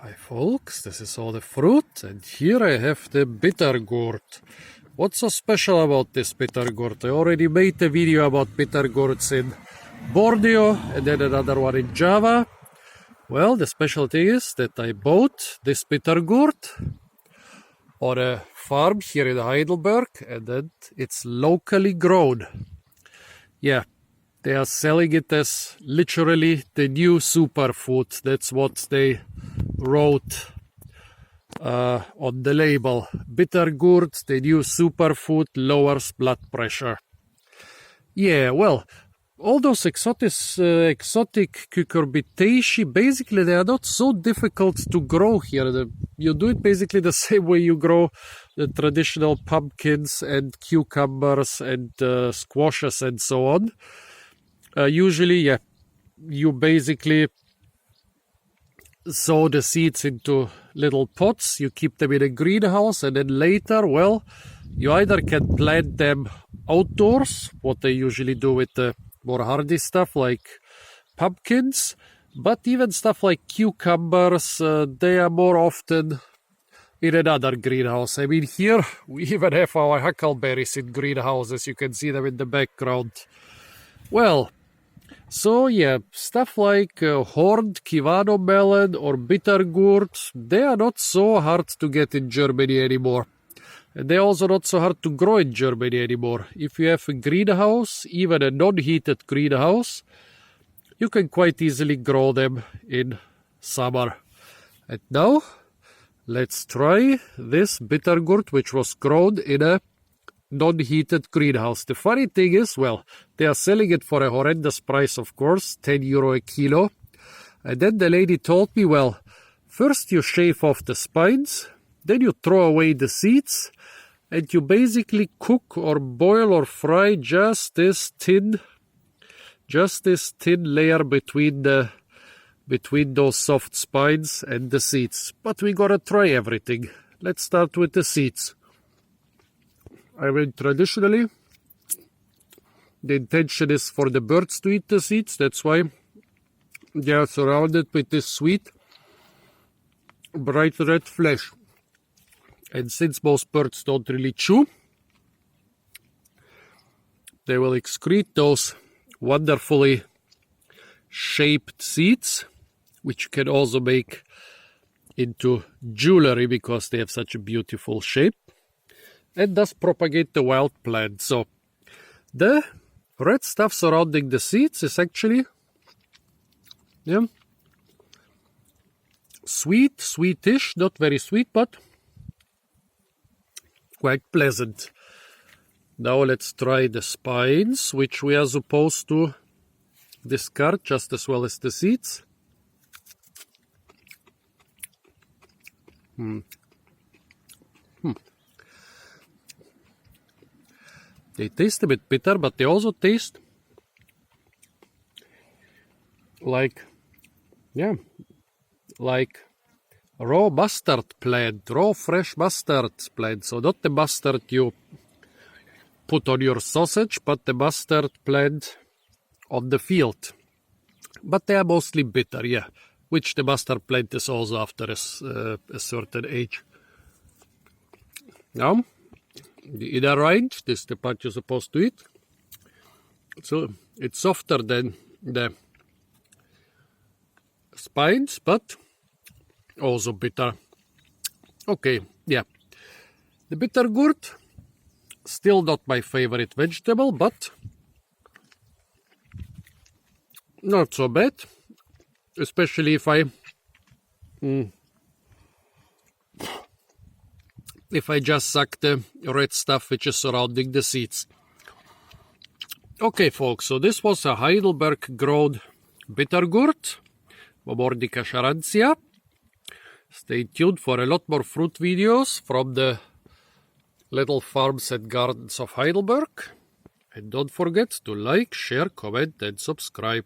Hi folks, this is all the fruit, and here I have the bitter gourd. What's so special about this bitter gourd? I already made a video about bitter gourds in Borneo and then another one in Java. Well, the specialty is that I bought this bitter gourd on a farm here in Heidelberg, and that it's locally grown. Yeah, they are selling it as literally the new superfood. That's what they wrote on the label. Bitter gourd, the new superfood, lowers blood pressure. Yeah, well, all those exotic cucurbitaceae, basically they are not so difficult to grow here. You do it basically the same way you grow the traditional pumpkins and cucumbers and squashes and so on. Usually, yeah, you basically sow the seeds into little pots, you keep them in a greenhouse, and then later, well, you either can plant them outdoors, what they usually do with the more hardy stuff like pumpkins, but even stuff like cucumbers, they are more often in another greenhouse. I mean, here we even have our huckleberries in greenhouses, you can see them in the background. Well, so yeah, stuff like horned Kivano melon or bitter gourd, they are not so hard to get in Germany anymore. And they're also not so hard to grow in Germany anymore. If you have a greenhouse, even a non-heated greenhouse, you can quite easily grow them in summer. And now, let's try this bitter gourd, which was grown in a non-heated greenhouse. The funny thing is, well, they are selling it for a horrendous price, of course, €10 a kilo. And then the lady told me, well, first you shave off the spines, then you throw away the seeds, and you basically cook or boil or fry just this thin layer between those soft spines and the seeds. But we gotta try everything. Let's start with the seeds. I mean, traditionally, the intention is for the birds to eat the seeds. That's why they are surrounded with this sweet, bright red flesh. And since most birds don't really chew, they will excrete those wonderfully shaped seeds, which you can also make into jewelry because they have such a beautiful shape, and thus propagate the wild plant. So the red stuff surrounding the seeds is actually sweetish, not very sweet, but quite pleasant. Now let's try the spines, which we are supposed to discard just as well as the seeds. They taste a bit bitter, but they also taste like raw mustard plant, raw fresh mustard plant. So not the mustard you put on your sausage, but the mustard plant on the field. But they are mostly bitter, yeah, which the mustard plant is also after a certain age. Now, the inner rind, this is the part you're supposed to eat. So it's softer than the spines, but also bitter. Okay, yeah. The bitter gourd, still not my favorite vegetable, but not so bad. Especially if I just suck the red stuff which is surrounding the seeds. Okay, folks, so this was a Heidelberg grown bitter gourd, Momordica charantia. Stay tuned for a lot more fruit videos from the little farms and gardens of Heidelberg. And don't forget to like, share, comment and subscribe.